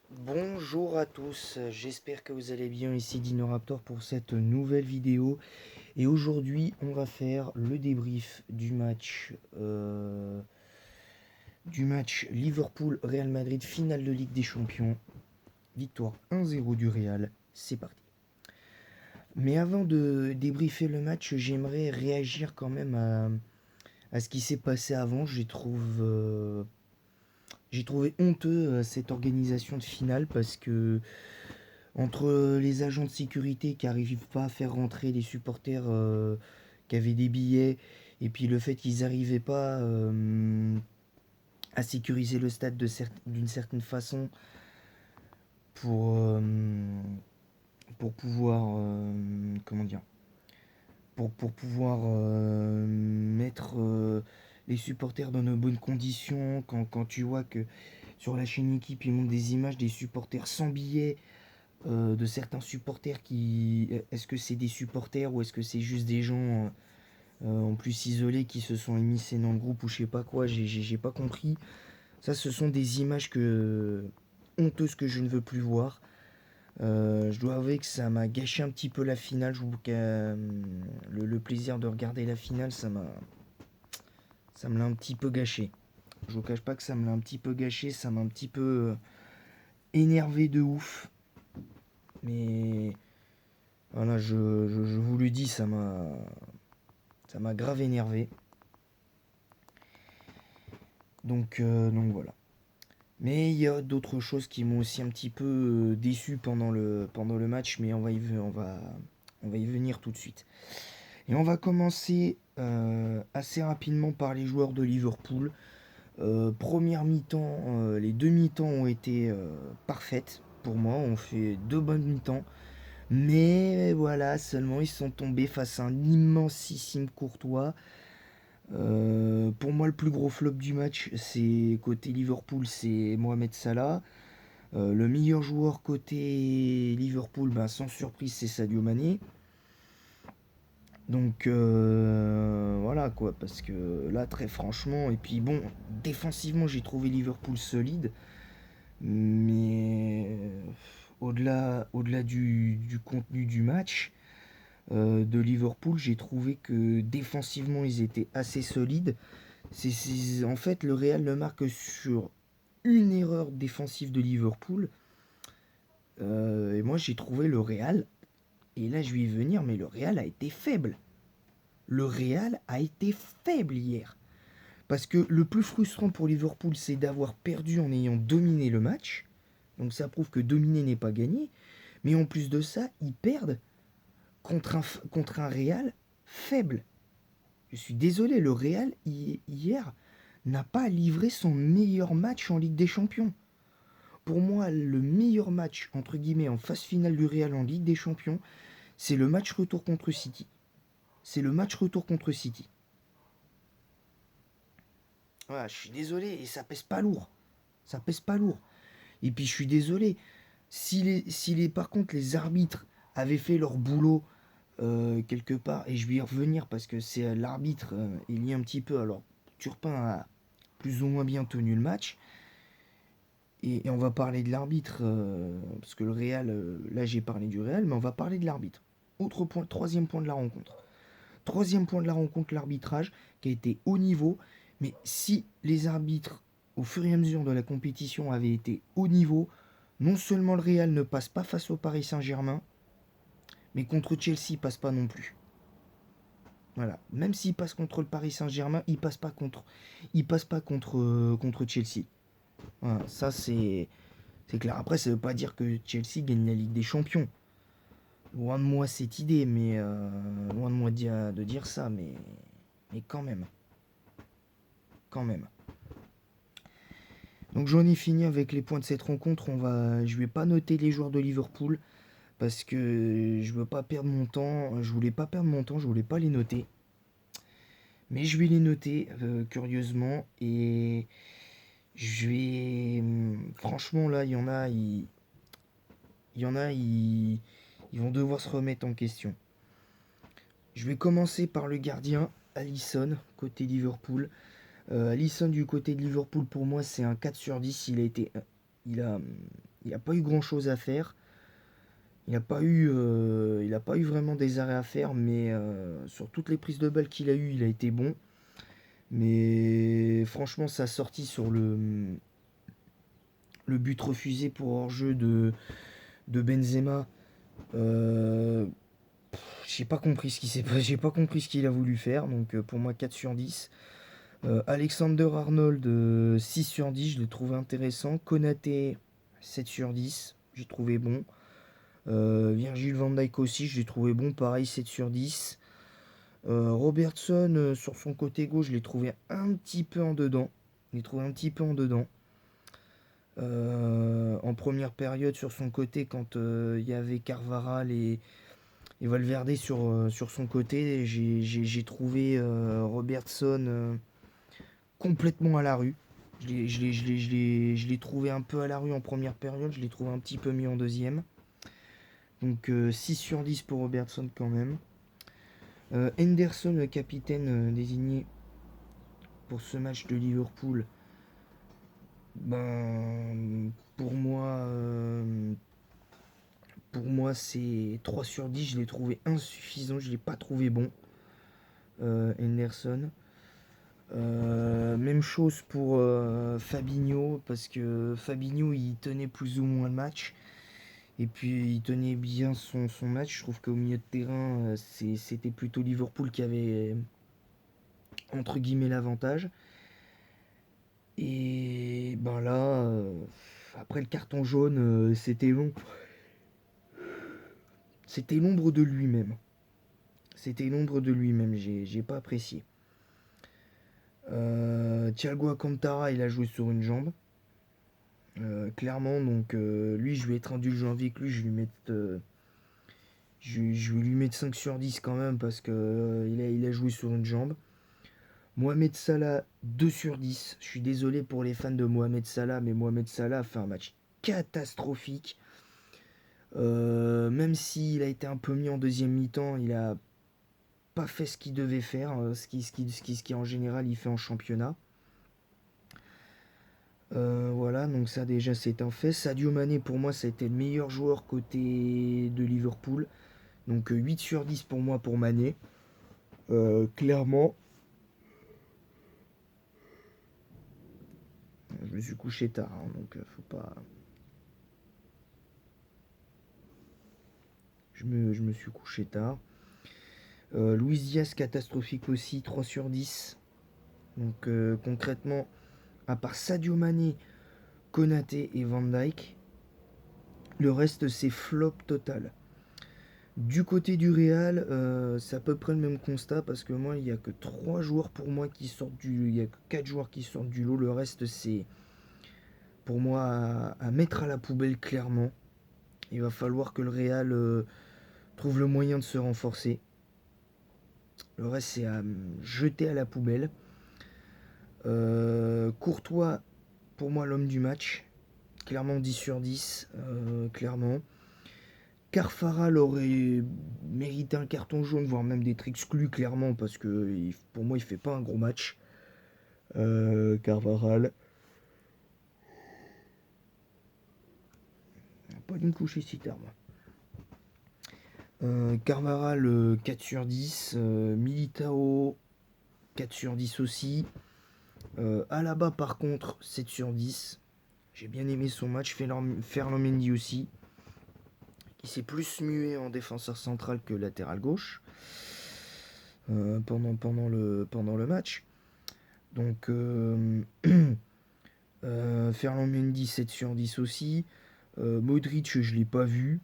Bonjour à tous, j'espère que vous allez bien, ici DinoRaptor pour cette nouvelle vidéo. Et aujourd'hui, on va faire le débrief du match Liverpool-Real Madrid, finale de Ligue des Champions. Victoire 1-0 du Real, c'est parti. Mais avant de débriefer le match, j'aimerais réagir quand même à ce qui s'est passé avant. J'ai trouvé honteux cette organisation de finale parce que entre les agents de sécurité qui n'arrivent pas à faire rentrer les supporters qui avaient des billets, et puis le fait qu'ils n'arrivaient pas à sécuriser le stade d'une certaine façon pour, euh, pour pouvoir, comment dire, pour pouvoir mettre les supporters dans de bonnes conditions. Quand tu vois que sur la chaîne équipe, ils montrent des images des supporters sans billets, de certains supporters qui... Est-ce que c'est des supporters ou est-ce que c'est juste des gens en plus isolés qui se sont émissés dans le groupe ou je sais pas quoi, j'ai pas compris. Ça, ce sont des images honteuses que je ne veux plus voir. Je dois avouer que ça m'a gâché un petit peu la finale. Le plaisir de regarder la finale, ça me l'a un petit peu gâché. Je vous cache pas que ça me l'a un petit peu gâché, ça m'a un petit peu énervé de ouf. Mais voilà, je vous le dis, ça m'a grave énervé. Donc voilà. Mais il y a d'autres choses qui m'ont aussi un petit peu déçu pendant le match, mais on va y venir tout de suite. Et on va commencer assez rapidement par les joueurs de Liverpool. Première mi-temps, les deux mi-temps ont été parfaites pour moi. On fait deux bonnes mi-temps. Mais voilà, seulement ils sont tombés face à un immensissime Courtois. Pour moi, le plus gros flop du match, c'est côté Liverpool, c'est Mohamed Salah. Le meilleur joueur côté Liverpool, ben, sans surprise, c'est Sadio Mané. Donc voilà quoi, parce que là, très franchement, et puis bon, défensivement, j'ai trouvé Liverpool solide, mais au-delà du contenu du match de Liverpool, j'ai trouvé que défensivement, ils étaient assez solides. En fait, le Real ne marque sur une erreur défensive de Liverpool. Et moi, j'ai trouvé le Real, et là, je vais y venir, mais le Real a été faible. Le Real a été faible hier. Parce que le plus frustrant pour Liverpool, c'est d'avoir perdu en ayant dominé le match. Donc ça prouve que dominer n'est pas gagné. Mais en plus de ça, ils perdent contre un Real faible. Je suis désolé, le Real, hier, n'a pas livré son meilleur match en Ligue des Champions. Pour moi, le meilleur match, entre guillemets, en phase finale du Real en Ligue des Champions, c'est le match retour contre City. C'est le match retour contre City. Voilà, je suis désolé, et ça pèse pas lourd. Ça pèse pas lourd. Et puis je suis désolé, par contre les arbitres avaient fait leur boulot quelque part, et je vais y revenir parce que c'est l'arbitre, il y est un petit peu. Alors, Turpin a plus ou moins bien tenu le match, et on va parler de l'arbitre, parce que le Real, là j'ai parlé du Real, mais on va parler de l'arbitre. Autre point, troisième point de la rencontre. Troisième point de la rencontre, l'arbitrage, qui a été haut niveau. Mais si les arbitres, au fur et à mesure de la compétition, avaient été haut niveau, non seulement le Real ne passe pas face au Paris Saint-Germain, mais contre Chelsea, il passe pas non plus. Voilà. Même s'il passe contre le Paris Saint-Germain, il passe pas contre Chelsea. Voilà. Ça, c'est clair. Après, ça veut pas dire que Chelsea gagne la Ligue des Champions. Loin de moi cette idée, mais loin de moi de dire ça, mais quand même. Quand même. Donc j'en ai fini avec les points de cette rencontre. Je vais pas noter les joueurs de Liverpool parce que je veux pas perdre mon temps. Je voulais pas perdre mon temps, je voulais pas les noter. Mais je vais les noter curieusement, et je vais franchement là, il y en a, ils vont devoir se remettre en question. Je vais commencer par le gardien Alisson côté Liverpool. Alisson du côté de Liverpool, pour moi, c'est un 4 sur 10. Il a Il n'a pas eu grand-chose à faire. Il n'a pas eu vraiment des arrêts à faire, mais sur toutes les prises de balles qu'il a eues, il a été bon. Mais franchement, sa sortie sur le but refusé pour hors-jeu de Benzema, euh, j'ai pas compris ce qui s'est passé, j'ai pas compris ce qu'il a voulu faire. Donc pour moi, 4 sur 10. Alexander Arnold, 6 sur 10, je l'ai trouvé intéressant. Konaté, 7 sur 10, j'ai trouvé bon. Virgil van Dijk aussi, je l'ai trouvé bon, pareil, 7 sur 10. Robertson, sur son côté gauche, je l'ai trouvé un petit peu en dedans. Je l'ai trouvé un petit peu en dedans. En première période, sur son côté, quand il y avait Carvaral et Valverde sur son côté, j'ai trouvé Robertson complètement à la rue. Je l'ai trouvé un peu à la rue en première période, je l'ai trouvé un petit peu mieux en deuxième. Donc 6 sur 10 pour Robertson quand même. Henderson, le capitaine désigné pour ce match de Liverpool, ben, pour moi c'est 3 sur 10. Je l'ai trouvé insuffisant, je ne l'ai pas trouvé bon, Henderson. Même chose pour Fabinho, parce que Fabinho il tenait plus ou moins le match. Et puis il tenait bien son match. Je trouve qu'au milieu de terrain, c'était plutôt Liverpool qui avait entre guillemets l'avantage. Et ben là, après le carton jaune, c'était long. C'était l'ombre de lui-même. C'était l'ombre de lui-même, j'ai pas apprécié. Thiago Alcantara, il a joué sur une jambe. Clairement, donc lui, je vais être indulgent avec lui, je vais lui mettre 5 sur 10 quand même parce que il a joué sur une jambe. Mohamed Salah, 2 sur 10. Je suis désolé pour les fans de Mohamed Salah, mais Mohamed Salah a fait un match catastrophique. Même s'il a été un peu mis en deuxième mi-temps, il a pas fait ce qu'il devait faire, ce qui en général il fait en championnat. Voilà, donc ça déjà c'est un fait. Sadio Mané pour moi ça a été le meilleur joueur côté de Liverpool. Donc 8 sur 10 pour moi pour Mané. Clairement. Je me suis couché tard, hein, donc faut pas. Je me suis couché tard. Luis Diaz catastrophique aussi, 3 sur 10. Donc concrètement, à part Sadio Mané, Konaté et Van Dijk, le reste c'est flop total. Du côté du Real, c'est à peu près le même constat parce que moi, il n'y a que 3 joueurs pour moi qui sortent du. Il n'y a que 4 joueurs qui sortent du lot. Le reste, c'est pour moi à mettre à la poubelle clairement. Il va falloir que le Real trouve le moyen de se renforcer. Le reste, c'est à jeter à la poubelle. Courtois, pour moi, l'homme du match. Clairement 10 sur 10. Clairement. Carfaral aurait mérité un carton jaune, voire même d'être exclu clairement, parce que pour moi il fait pas un gros match. Carvajal. Pas d'une coucher si tard, moi. Carvajal 4 sur 10. Militao 4 sur 10 aussi. Alaba par contre 7 sur 10. J'ai bien aimé son match. Ferland Mendy aussi. Qui s'est plus mué en défenseur central que latéral gauche. Pendant le match. Donc Ferland Mendy 7 sur 10 aussi. Modric je l'ai pas vu.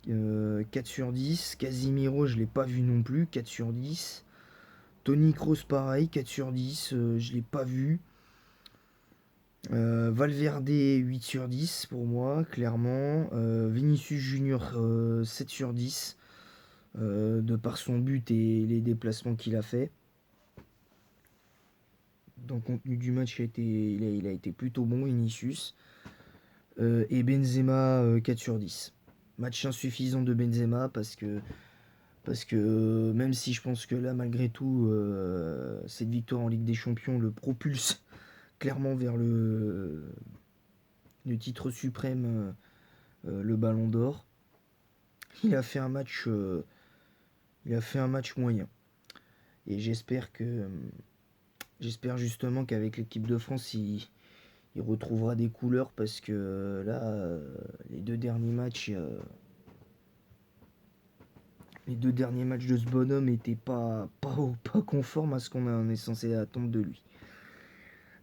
4 sur 10. Casimiro je l'ai pas vu non plus. 4 sur 10. Tony Kroos pareil. 4 sur 10. Je l'ai pas vu. Valverde 8 sur 10 pour moi clairement. Vinicius Junior 7 sur 10. De par son but et les déplacements qu'il a fait. Dans le contenu du match, il a été plutôt bon, Vinicius. Et Benzema, 4 sur 10. Match insuffisant de Benzema parce que même si je pense que là, malgré tout, cette victoire en Ligue des Champions le propulse clairement le titre suprême, le Ballon d'Or. Il a fait un match moyen. Et j'espère justement qu'avec l'équipe de France, il retrouvera des couleurs parce que là, les deux derniers matchs de ce bonhomme n'étaient pas conformes à ce qu'on est censé attendre de lui.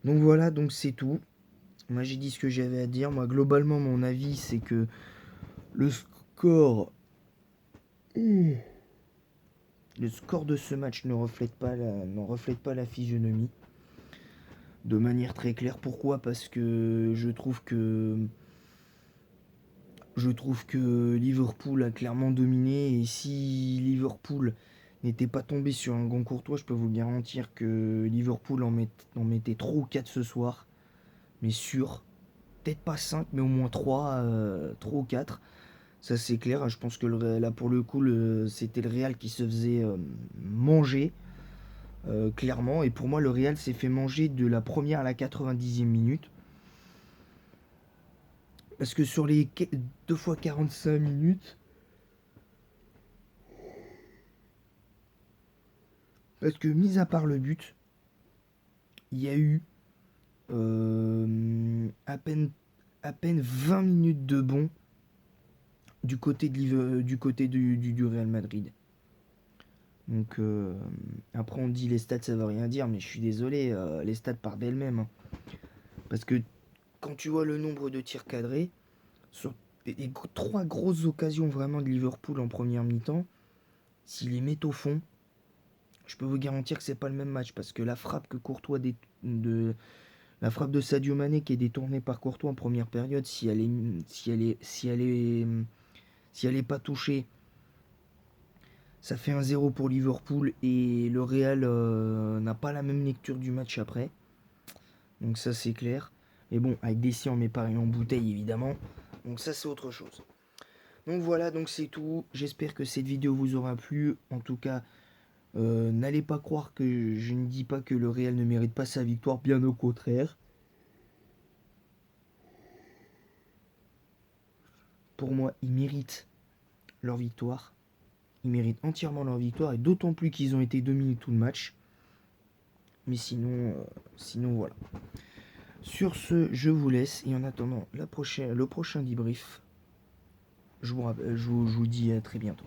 Donc voilà, donc c'est tout. Moi j'ai dit ce que j'avais à dire. Moi globalement mon avis c'est que le score de ce match ne reflète pas la physionomie de manière très claire. Pourquoi ? Parce que je trouve que Liverpool a clairement dominé, et si Liverpool n'était pas tombé sur un grand Courtois, je peux vous garantir que Liverpool en mettait 3 ou 4 ce soir, mais sûr. Peut-être pas 5, mais au moins 3 ou 4. Ça c'est clair, je pense que là pour le coup c'était le Real qui se faisait manger, clairement. Et pour moi le Real s'est fait manger de la première à la 90e minute. Parce que sur les 2 fois 45 minutes, parce que mis à part le but, il y a eu à peine 20 minutes de bon du côté du Real Madrid. Donc après on dit les stats ça veut rien dire, mais je suis désolé, les stats parlent d'elles-mêmes, hein. Parce que quand tu vois le nombre de tirs cadrés, sur les 3 grosses occasions vraiment de Liverpool en première mi-temps, s'ils les mettent au fond, je peux vous garantir que c'est pas le même match. Parce que la frappe la frappe de Sadio Mané qui est détournée par Courtois en première période, si elle est pas touchée, ça fait un 0 pour Liverpool, et le Real n'a pas la même lecture du match après. Donc ça c'est clair. Mais bon, avec Dessy on met pareil en bouteille évidemment. Donc ça c'est autre chose. Donc voilà, donc c'est tout. J'espère que cette vidéo vous aura plu. En tout cas, n'allez pas croire que je ne dis pas que le Real ne mérite pas sa victoire, bien au contraire. Pour moi, ils méritent leur victoire. Ils méritent entièrement leur victoire, et d'autant plus qu'ils ont été dominés tout le match. Mais sinon voilà. Sur ce, je vous laisse, et en attendant le prochain debrief, je vous dis à très bientôt.